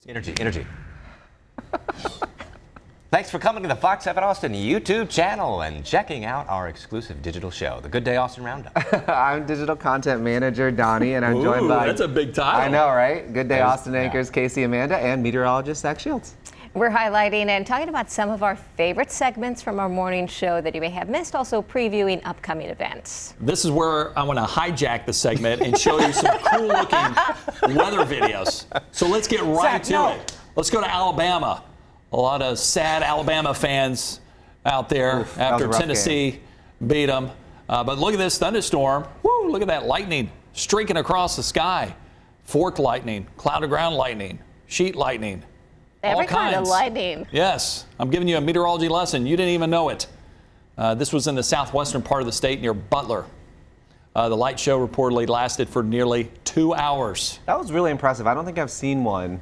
Energy. Thanks for coming to the Fox 7 Austin YouTube channel and checking out our exclusive digital show, the Good Day Austin Roundup. I'm digital content manager Donny, and I'm joined by... That's a big title. I know, right? Good Day Austin anchors Casey, Amanda, and meteorologist Zack Shields. We're highlighting and talking about some of our favorite segments from our morning show that you may have missed, also previewing upcoming events. This is where I want to hijack the segment and show you some cool-looking weather videos. So let's get right to it. Let's go to Alabama. A lot of sad Alabama fans out there after Tennessee beat them. But look at this thunderstorm. Woo, look at that lightning streaking across the sky. Forked lightning, cloud to ground lightning, sheet lightning. Every kind of lightning. Yes, I'm giving you a meteorology lesson. You didn't even know it. This was in the southwestern part of the state near Butler. The light show reportedly lasted for nearly 2 hours. That was really impressive. I don't think I've seen one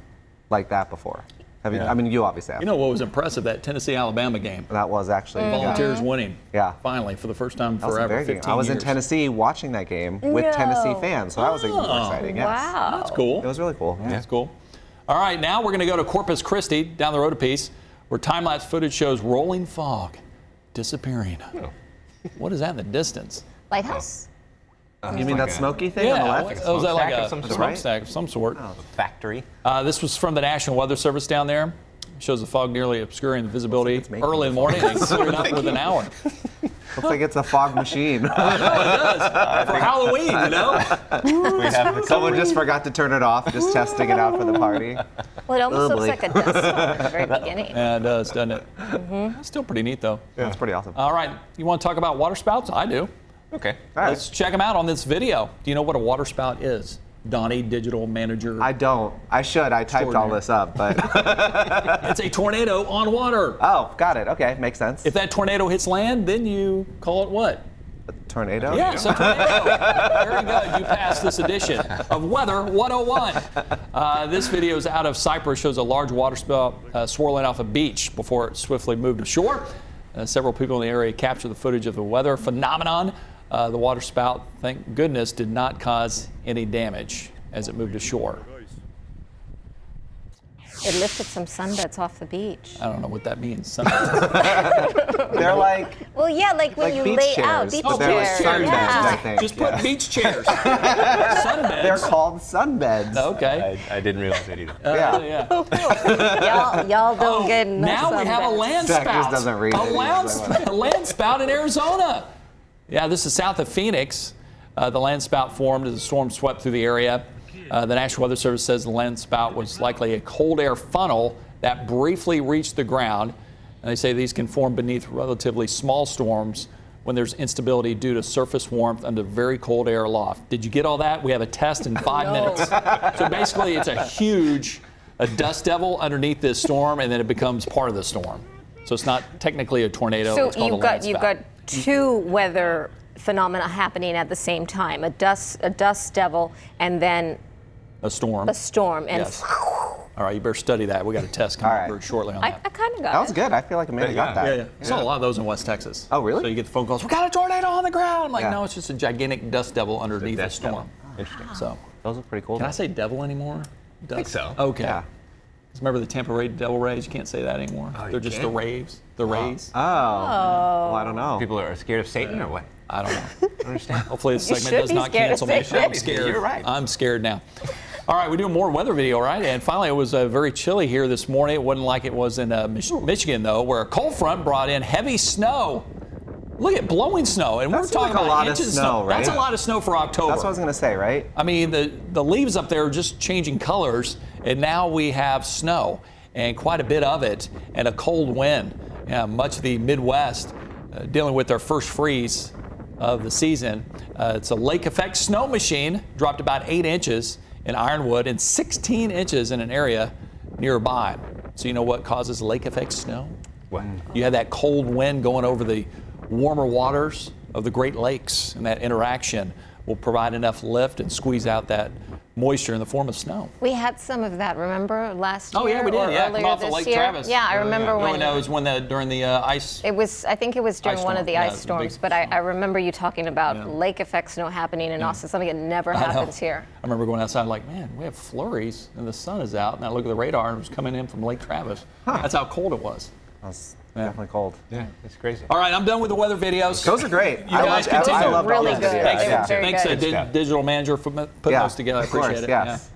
like that before. I mean, you obviously have. You know what was impressive? That Tennessee-Alabama game. That was actually Volunteers winning. Yeah. Finally, for the first time in forever. 15 I was years. in Tennessee watching that game with Tennessee fans, so that was even more exciting. Yes. Wow. That's cool. It was really cool. Yeah. That's cool. All right, now we're going to go to Corpus Christi, down the road a piece, where time-lapse footage shows rolling fog disappearing. Oh. What is that in the distance? Lighthouse? You mean that smoky thing on the left? Was that like a of some sort? smokestack of some sort? Factory. This was from the National Weather Service down there. It shows the fog nearly obscuring the visibility early in the morning and cleared up within an hour. Looks like it's a fog machine. It does. For Halloween, you know? Someone just forgot to turn it off, just testing it out for the party. Well, it almost looks like a dust storm at the very beginning. Yeah, it does, doesn't it? It's still pretty neat, though. Yeah, it's pretty awesome. All right, you want to talk about water spouts? I do. Okay. All right. Let's check them out on this video. Do you know what a water spout is? Donny, digital manager. I don't. I should. I typed all this up, but... It's a tornado on water. Oh, got it. Okay, makes sense. If that tornado hits land, then you call it what? A tornado? Yeah, it's a tornado. Very good. You passed this edition of Weather 101. This video is out of Cyprus, shows a large water spout swirling off a beach before it swiftly moved ashore. Several people in the area captured the footage of the weather phenomenon. The water spout, thank goodness, did not cause any damage as it moved ashore. It lifted some sunbeds off the beach. I don't know what that means. They're like... Well, yeah, like when you beach lay chairs, out beach but they're like chairs. sunbeds, I think. Just put beach chairs. Sunbeds. They're called sunbeds. Okay. I didn't realize that either. Yeah. Y'all don't get enough Now we have a sunbeds. land Zach spout. just doesn't read it. A land spout in Arizona. Yeah, this is south of Phoenix. The land spout formed as the storm swept through the area. The National Weather Service says the land spout was likely a cold air funnel that briefly reached the ground. And they say these can form beneath relatively small storms when there's instability due to surface warmth under very cold air aloft. Did you get all that? We have a test in 5 minutes. So basically, it's a huge dust devil underneath this storm, and then it becomes part of the storm. So it's not technically a tornado. So it's called a land you've spout. got two weather phenomena happening at the same time: a dust devil, and then a storm. a storm. And Yes. All right, you better study that. We got a test coming up very shortly on I that. kind of got That was it. good. I feel like Amanda got that. Yeah. Saw a lot of those in West Texas. Oh, really? So you get the phone calls, we got a tornado on the ground. I'm like, Yeah. no, it's just a gigantic dust devil underneath a dust devil. storm. Interesting. So, Those are pretty cool. can I say devil anymore? Dust. I think so. Okay. Yeah. 'Cause remember the Tampa Ray Devil Rays? You can't say that anymore. you They're just the can't? Rays. The Rays. Oh. Well, I don't know. People are scared of Satan or what? I don't know. I understand. Hopefully this You segment should does be not scared of cancel me. Satan. I'm scared. You're right. I'm scared now. All right, we're doing more weather video, right? And finally, it was very chilly here this morning. It wasn't like it was in Michigan, though, where a cold front brought in heavy snow. Look at blowing snow, and we're That seems talking like a about lot of inches of snow, right? That's a lot of snow for October. That's what I was going to say, right? I mean, the leaves up there are just changing colors, and now we have snow, and quite a bit of it, and a cold wind. Much of the Midwest dealing with their first freeze of the season. It's a lake effect snow machine, dropped about 8 inches in Ironwood and 16 inches in an area nearby. So you know what causes lake effect snow? What? You have that cold wind going over the warmer waters of the Great Lakes, and that interaction will provide enough lift and squeeze out that moisture in the form of snow. We had some of that, remember, last year? Oh yeah, we did. Or Yeah, come earlier off of this Lake year? Travis. Yeah, I remember when. No, it was when during the ice. I think it was during Ice one of storm. the Yeah, ice the storms, big but storm. I remember you talking about Yeah. lake effect snow happening in Austin, something that never I know. happens here. I remember going outside like, man, we have flurries and the sun is out, and I look at the radar and it was coming in from Lake Travis. That's how cold it was. That's definitely cold. Yeah, it's crazy. All right, I'm done with the weather videos. Those are great. You guys continue. I love Really all those good. videos. Thanks, Yeah. Very thanks good. digital manager for putting those together. I of course, appreciate it. yes.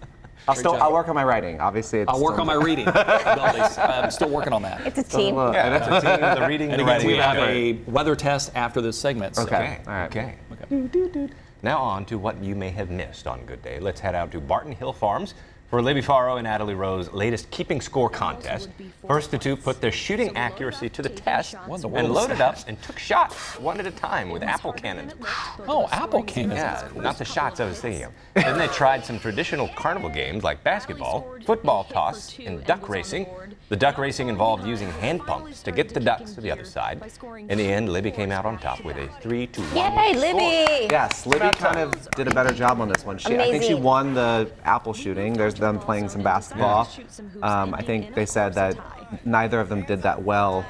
Great job. I'll work on my writing. Obviously, it's I'll work still- on my reading abilities. I'm still working on that. It's a team. Yeah, that's a team. The reading, And the again, writing. we have effort. a weather test after this segment. So. Okay. All right. Okay. Now on to what you may have missed on Good Day. Let's head out to Barton Hill Farms for Libby Faro and Natalie Rowe's latest keeping score contest. First, the two put their shooting accuracy to the test What in the world and is loaded that? up and took shots one at a time with apple cannons. Oh, apple cannons. Yeah, not the shots I was thinking of. Then they tried some traditional carnival games like basketball, football toss, and duck racing. The duck racing involved using hand pumps to get the ducks to the other side. In the end, Libby came out on top with a 3-1. Yay, Libby! Yes, Libby kind of did a better job on this one. I think she Amazing. won the apple shooting. There's them playing some basketball. I think they said that neither of them did that well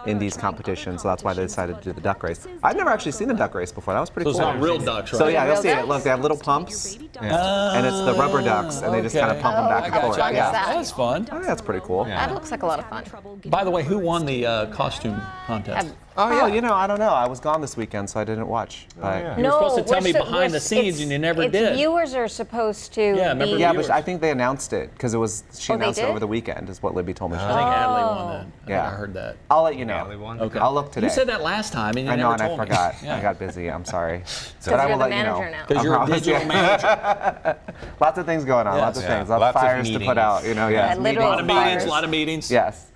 in these competitions, so that's why they decided to do the duck race. I've never actually seen a duck race before. That was pretty So it's cool. not real ducks, right? So yeah, you'll Real see it. ducks? Look, they have little pumps, and it's the rubber ducks, and they just kind of pump them I back and got forth. you. I got Yeah, you. That's fun. I think that's pretty cool. That looks like a lot of fun. By the way, who won the costume contest? Oh, you know, I don't know. I was gone this weekend, so I didn't watch. But You were supposed to tell me we're behind the scenes, and you never did. Viewers are supposed to Yeah, remember be. yeah, viewers. but I think they announced it because she Oh, they announced it did? over the weekend, is what Libby told me. I think Adley won that. I think Yeah. I heard that. I'll let you Natalie know. won? Okay. I'll look today. You said that last time, and you I know, never and I told me. forgot. Yeah. I got busy. I'm sorry. Because you're the manager now. Because you're a promise, digital yeah. manager. Lots of things going on. Lots of Yes. things. Yeah. Lots of Lots of fires to put meetings. out. You know, yeah. Yeah, literal A lot of meetings, fires. a lot of meetings. Yes.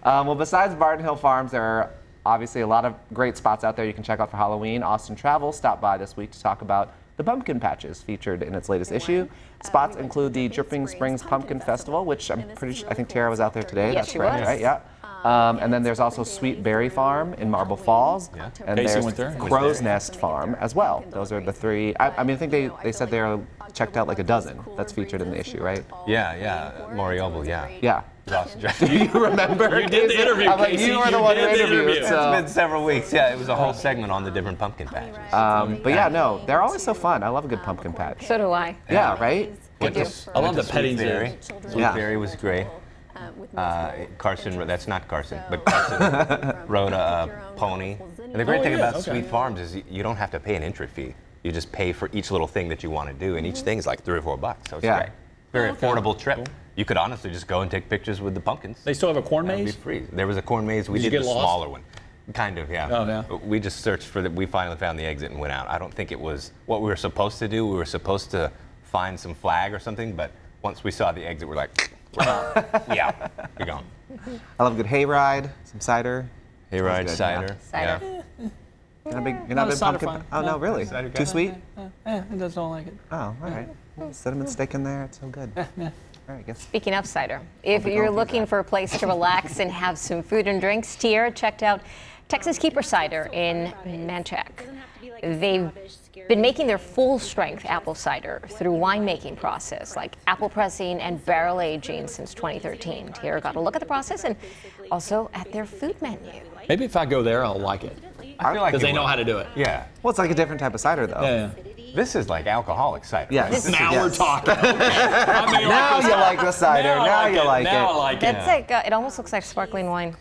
Well, besides Barton Hill Farms, there are obviously a lot of great spots out there you can check out for Halloween. Austin Travel stopped by this week to talk about the pumpkin patches featured in its latest issue. Spots include the Dripping Springs Pumpkin Festival, which I think Tara was out there today. Yes, That's she correct, was. right? Yeah. And then there's also Sweet Berry Farm in Marble Falls. Yeah. And Casey there's went there. Crow's Nest Farm as well. Those are the three. I mean, I think they said they checked out like a dozen that's featured in the issue, right? Yeah. Lori Oval, yeah. Yeah. Awesome. Do you remember? You did the interview, I'm like, Casey. you were the You one did who the interviewed. interview. So. It's been several weeks. Yeah, it was a whole segment on the different pumpkin patches. But yeah, no, they're always so fun. I love a good pumpkin patch. So do I. Yeah, right? Went to- I love went to the petting Sweet Berry. zoo. Sweet Yeah. Berry was great. Carson, that's not Carson, but Carson rode a pony. And the great thing about Sweet Farms is you don't have to pay an entry fee. You just pay for each little thing that you want to do, and each thing is like $3 or $4. So it's Yeah. great. Very affordable trip. You could honestly just go and take pictures with the pumpkins. They still have a corn That'd be maze? free. There was a corn maze. We Did you did get the lost? smaller one. Kind of, yeah. Oh, yeah. We just searched for we finally found the exit and went out. I don't think it was what we were supposed to do. We were supposed to find some flag or something, but once we saw the exit, we're like, we're out. Yeah, we're gone. I love a good hayride, some cider. Hayride, good, cider. Cider. Yeah. You're not a big cider pumpkin. fine. Oh no, really? Cider Too guy? sweet? It does not like it. Oh, all right. Cinnamon stick in there. It's so good. All right, guess. Speaking of cider, if be you're going through looking that. for a place to relax and have some food and drinks, Tierra checked out Texas Keeper Cider in Manchac. They've been making their full-strength apple cider through winemaking process, like apple pressing and barrel aging since 2013. Tierra got a look at the process and also at their food menu. Maybe if I go there, I'll like it. I feel like Because it they know will. how to do it. Yeah. Well, it's like a different type of cider, though. Yeah. This is like alcoholic cider. Yes. Right? Now Yes. we're talking. I mean, Now like you like the cider. Now you like Now I it. like it. That's like, it almost looks like sparkling wine.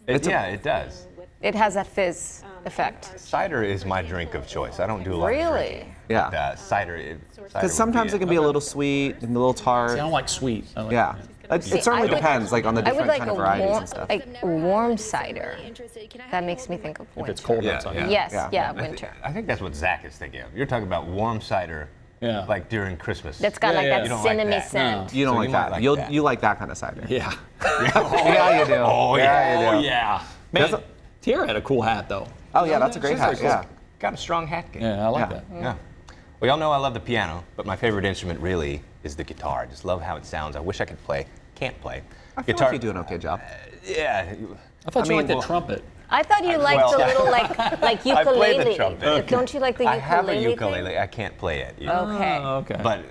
Yeah, it does. It has that fizz effect. Cider is my drink of choice. I don't do a lot of Really? drinking. Yeah. Cider. Because sometimes it can be a little sweet and a little tart. I don't like sweet. I like Yeah. It certainly I would- depends, like on the I would different like kind a of varieties warm, and stuff. like warm cider. That makes me think of If winter. it's cold Yeah, outside. yeah. Yes, Yeah. yeah, I thi- winter. I think that's what Zach is thinking of. You're talking about warm cider, Yeah. like during Christmas. That's got Yeah, like yeah. that You don't like cinnamon that. scent. You don't So like you might that. like You'll that. you like that kind of cider. Yeah. Yeah, you do. Oh, yeah, you do. Oh, yeah. Man, That's Tierra had a cool hat, though. Oh yeah, that's a great hat. Yeah. Got a strong hat game. Yeah, I like Yeah. that. Yeah. Well, y'all know I love the piano, but my favorite instrument really is the guitar. I just love how it sounds. I wish I could play. Can't play. I feel like you do an okay job. Yeah. I thought you liked the well, trumpet. I thought you liked the little like ukulele. I play the trumpet. Don't you like the ukulele? I have a thing? ukulele. I can't play it. Okay. Okay. But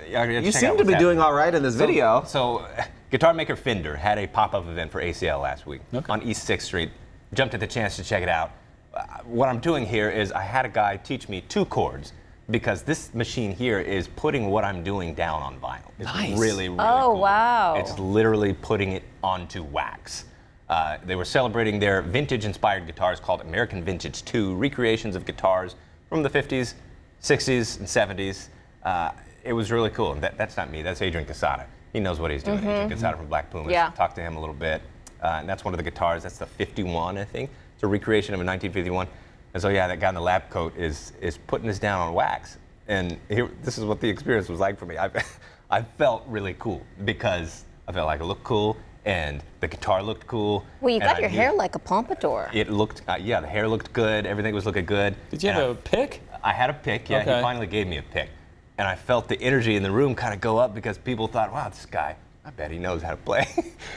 You seem to be doing all right in this video. So, guitar maker Fender had a pop-up event for ACL last week on East 6th Street. Jumped at the chance to check it out. What I'm doing here is I had a guy teach me 2 chords because this machine here is putting what I'm doing down on vinyl. It's really, really cool. Wow. It's literally putting it onto wax. They were celebrating their vintage-inspired guitars called American Vintage 2, recreations of guitars from the 50s, 60s, and 70s. It was really cool. And that's not me. That's Adrian Casada. He knows what he's doing. Adrian Casada from Black Pumas. Yeah. Talked to him a little bit. And that's one of the guitars. That's the 51, I think. It's a recreation of a 1951. And so, yeah, that guy in the lab coat is putting this down on wax. And this is what the experience was like for me. I felt really cool because I felt like it looked cool. And the guitar looked cool. Well, you got your hair like a pompadour. It looked, yeah, the hair looked good. Everything was looking good. Did you have a pick? I had a pick, yeah. Okay. He finally gave me a pick. And I felt the energy in the room kind of go up because people thought, wow, this guy, I bet he knows how to play.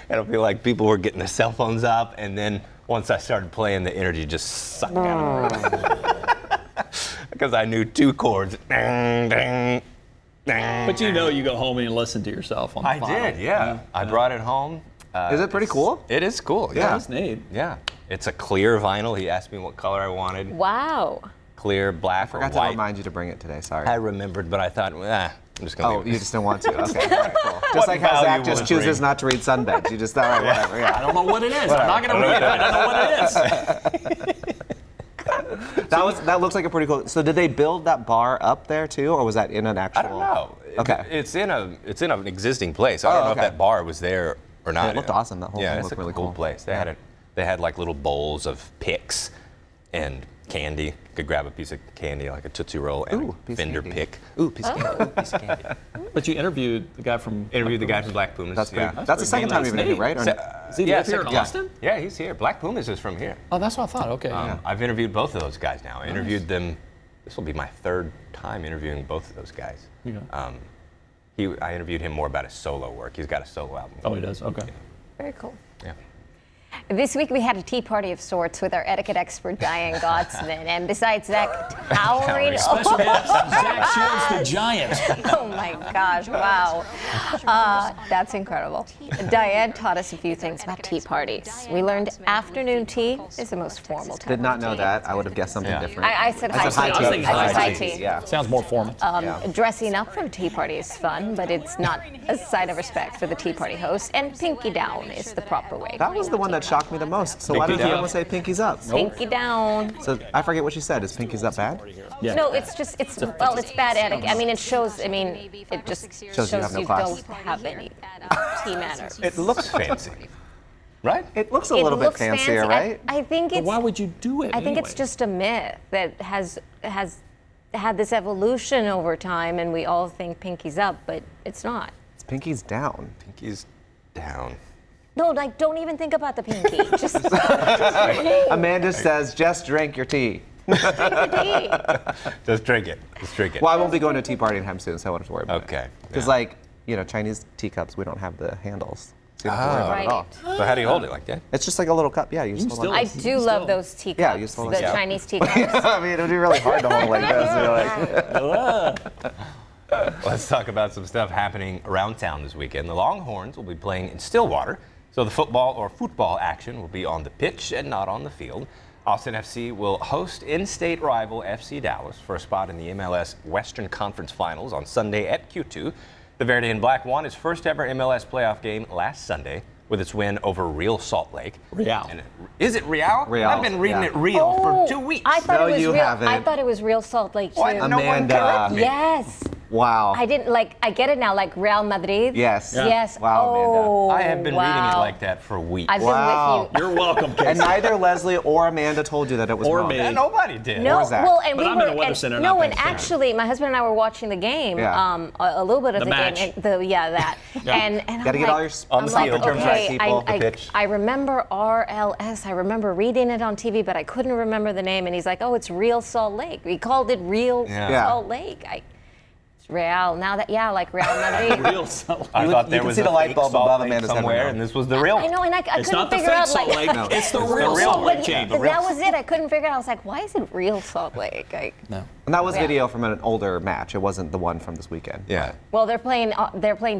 And I feel like people were getting their cell phones up. And then once I started playing, the energy just sucked out of me. Because I knew 2 chords. Ding, ding, ding. But you go home and you listen to yourself on the I vinyl. did, yeah. I brought it home. Is it pretty cool? It is cool, Yeah, yeah. that's neat. Yeah. It's a clear vinyl. He asked me what color I wanted. Wow. Clear, black, or Forgot to white. remind you to bring it today. Sorry. I remembered, but I thought, I'm just going to Oh, leave it. you just don't want to. Okay. All right, cool. Just like how value Zach will just it chooses bring? not to read Sunbeds. You just, all right, whatever. I Yeah. don't know what it is. I'm not going to read it. I don't know what it is. That looks like a pretty cool. So did they build that bar up there too, or was that in an actual? I don't know. Okay. It's in an existing place. I don't know okay. if that bar was there or not. It looked awesome. That whole yeah, thing it's looked a really cool cool. place. They had like little bowls of picks and candy. You could grab a piece of candy like a Tootsie Roll and Ooh, a piece of Fender candy. pick. Ooh, piece of candy. Ooh, piece of candy. But you interviewed the guy from... Interviewed the guy from Black Pumas. That's pretty. yeah. That's the second time you've That's interviewed, neat. right? Or Does he Yeah, live here in second- Austin? Yeah, he's here. Black Pumas is from here. Oh, that's what I thought. Okay. yeah. I've interviewed both of those guys now. I interviewed them. This will be my 3rd time interviewing both of those guys. Okay. I interviewed him more about his solo work. He's got a solo album. Oh, he does? Okay. Very cool. Yeah. This week we had a tea party of sorts with our etiquette expert Diane Gottsman, and besides Zach towering, Special guest, Zack Shields, the Giant. oh my gosh, wow, that's incredible. Diane taught us a few things about tea parties. We learned afternoon tea is the most formal type. did not of know tea. that. I would have guessed something Yeah. different. I said I high said tea. I was thinking I said high high tea. tea. Yeah. Sounds more formal. Dressing up for a tea party is fun, but it's not a sign of respect for the tea party host. And pinky down is the proper way. That was the one that shocked me the most. So why Pinky did down. everyone say pinkies up? Pinky down. So I forget what she said. Is pinkies up bad? Yeah. No, it's bad etiquette. I mean, it just shows you have no class. don't have any tea manners. It looks fancy, right? It looks a It little bit looks fancier, fancy. right? I think But it's. why would you do it I think it's anyway? just a myth that has had this evolution over time, and we all think pinky's up, but it's not. It's pinkies down. Pinky's down. No, like don't even think about the pinky. Just Amanda says, just drink your tea. drink the tea. Just drink it. Just drink it. Well, I won't be going to a tea party anytime soon, so I won't have to worry about it. Okay. Because, yeah. Chinese teacups, we don't have the handles. So you don't have to worry about it at all. Right. So how do you hold it like that? It's just like a little cup. Yeah, you just hold still- on. I do love those teacups. Yeah, you still the like that. Chinese teacups. I mean, it would be really hard to hold like this. You're like, Let's talk about some stuff happening around town this weekend. The Longhorns will be playing in Stillwater, so the football action will be on the pitch and not on the field. Austin FC will host in-state rival FC Dallas for a spot in the MLS Western Conference Finals on Sunday at Q2. The Verde and Black won its first ever MLS playoff game last Sunday with its win over Real Salt Lake. Real. Is it Real? Real, I've been reading yeah. it Real for 2 weeks. I thought No, it was you real. haven't. I thought it was Real Salt Lake too. Why no one Amanda. correct me? Yes. wow. I didn't I get it now, like Real Madrid. Yes. Yeah. Yes. Wow, Amanda. Oh, I have been reading it wow. like that for weeks. I've been Wow. with you. You're welcome, Casey. And neither Leslie or Amanda told you that it was Or wrong. me. Yeah, nobody did. No, Or Zach. well, and But we I'm were in the weather and, center, no, not and paying attention. actually, my husband and I were watching the game, Yeah. a little bit of The the match. game, and that, and I'm Gotta get like, all your On the I'm field, like, terms okay, right, people, the pitch. I remember RLS. I remember reading it on TV, but I couldn't remember the name. And he's like, "Oh, it's Real Salt Lake." We called it Real Yeah. Salt Lake. Real. Now that, yeah, like Real Madrid. Real Salt Lake. I thought there can was see a the light fake bulb Salt above Lake Amanda's head somewhere, right now. and this was the real. I know, and I It's couldn't not the figure fake out, Salt like, Lake. No, It's the it's the real real Salt Lake, but Jamie. that was it. I couldn't figure it out. I was like, why is it Real Salt Lake? Like, No. And that was Yeah. video from an older match. It wasn't the one from this weekend. Yeah. well, they're playing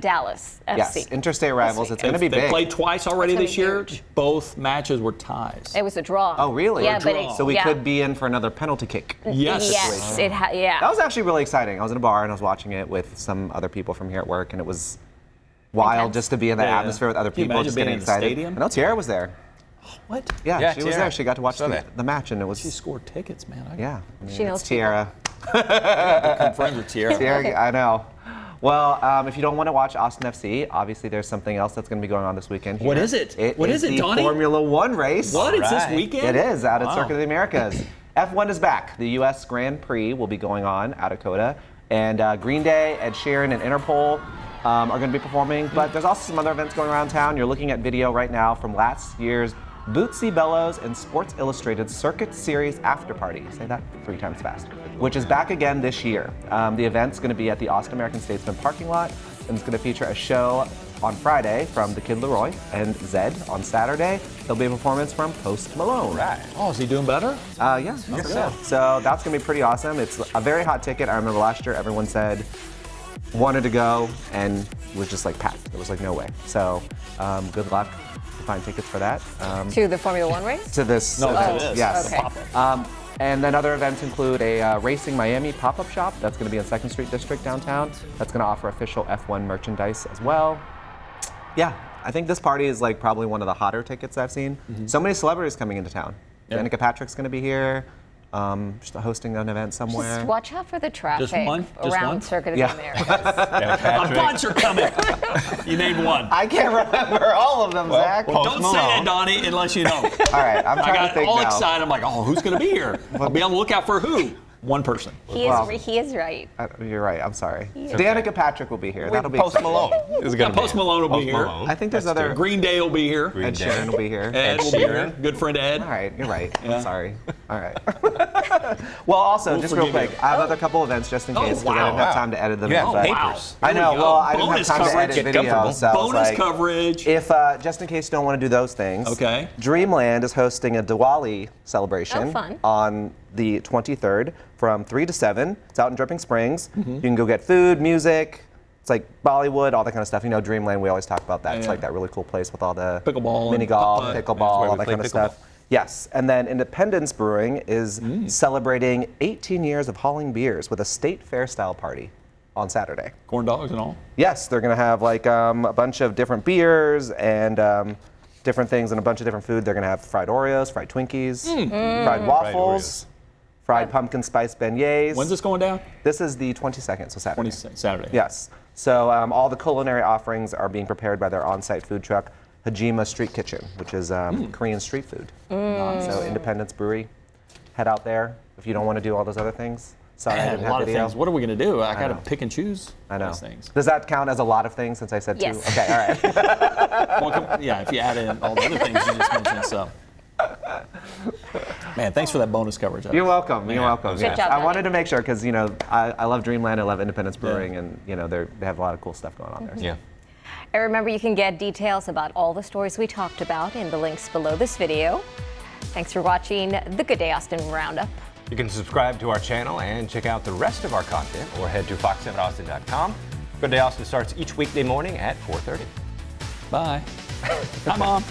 Dallas Yes, FC. interstate rivals. It's going to be They big. played twice already It's gonna this be year. huge. Both matches were ties. It was a draw. Oh, really? Yeah, A but draw. So we yeah. could be in for another penalty kick. Yes. Yes, yeah. That was actually really exciting. I was in a bar and I was watching it with some other people from here at work, and it was wild Intense. just to be in that Yeah. atmosphere with other Can you people, imagine just being getting in the excited. stadium? I know Tiara was there. What? Yeah, Yeah, she was Tiara. there. She got to watch Saw the, that. the match, and it was She scored tickets, man. yeah. I mean, She knows it's Tiara. I'm friends with Tiara. Tiara, I know. Well, if you don't want to watch Austin FC, obviously there's something else that's going to be going on this weekend. What here. is it? It What is is it, the Donnie? Formula One race. What? It's this Alright. weekend? It is out at Wow. Circuit of the Americas. F1 is back. The U.S. Grand Prix will be going on out of COTA, and Green Day, Ed Sheeran, and Interpol are going to be performing. But there's also some other events going around town. You're looking at video right now from last year's Bootsy Bellows and Sports Illustrated Circuit Series After Party. Say that 3 times fast. Which is back again this year. The event's going to be at the Austin American Statesman parking lot, and it's going to feature a show on Friday from the Kid Leroy and Zed on Saturday. There'll be a performance from Post Malone. Right. Oh, is he doing better? Yeah, I guess so. So that's going to be pretty awesome. It's a very hot ticket. I remember last year everyone said wanted to go and was just like packed. There was like no way. So good luck to find tickets for that. To the Formula One race? To this No, event. to this. Yes. Okay. And then other events include a Racing Miami pop-up shop that's going to be in 2nd Street District downtown. That's going to offer official F1 merchandise as well. Yeah, I think this party is like probably one of the hotter tickets I've seen. So many celebrities coming into town. Yeah. Danica Patrick's going to be here, just hosting an event somewhere. Just watch out for the traffic one? Just around one? Circuit of Yeah. the Americas. A bunch are coming. You named one. I can't remember all of them, Zach. Post Don't say Malone. that, Donnie, unless you know. All right, I'm I trying to got think all now. excited. I'm like, oh, who's going to be here? I'll be on the lookout for who? One person. He Well. is right. You're right. I'm sorry. Danica Patrick will be here. That'll be Post exciting. Malone is going to Post Malone will be here. I think there's other. Green Day will be here. Ed Sheeran will be here. Ed will be here. Good friend Ed. All right, you're right. Yeah. I'm sorry. All right. Well, also, just real forgive quick, you. I have another couple events just in case because I wow. didn't have time to edit them. You have in, but- papers. I know. There we go. Well, I didn't have Bonus time to coverage. edit Get video, comfortable. so I was Bonus like, coverage. if just in case you don't want to do those things, Okay. Dreamland is hosting a Diwali celebration Oh, fun. on the 23rd from 3 to 7. It's out in Dripping Springs. You can go get food, music. It's like Bollywood, all that kind of stuff. You know, Dreamland, we always talk about that. It's Yeah. like that really cool place with all the Pickleball mini and golf, putt-putt. pickleball, That's where we all that play kind of pickleball. stuff. Yes, and then Independence Brewing is celebrating 18 years of hauling beers with a state fair style party on Saturday. Corn dogs and all. Yes, they're going to have like a bunch of different beers and different things and a bunch of different food. They're going to have fried Oreos, fried Twinkies, fried waffles, fried pumpkin spice beignets. When's this going down? This is the 22nd, so Saturday. 26th, Saturday. Yes. So all the culinary offerings are being prepared by their on-site food truck, Hajima Street Kitchen, which is Korean street food. So Independence Brewery, head out there if you don't want to do all those other things. Sorry, I Man, didn't a have lot of video. things. What are we going to do? I got to know. pick and choose I know. those things. Does that count as a lot of things since I said Yes. 2? Okay, all right. Well, yeah, if you add in all the other things you just mentioned. So, man, thanks for that bonus coverage. You're welcome. You're welcome. Good job, I Donnie. wanted to make sure because I love Dreamland. I love Independence Brewing, and they have a lot of cool stuff going on there. Yeah. And remember, you can get details about all the stories we talked about in the links below this video. Thanks for watching the Good Day Austin Roundup. You can subscribe to our channel and check out the rest of our content or head to fox7austin.com. Good Day Austin starts each weekday morning at 4:30. Bye. Hi, Mom.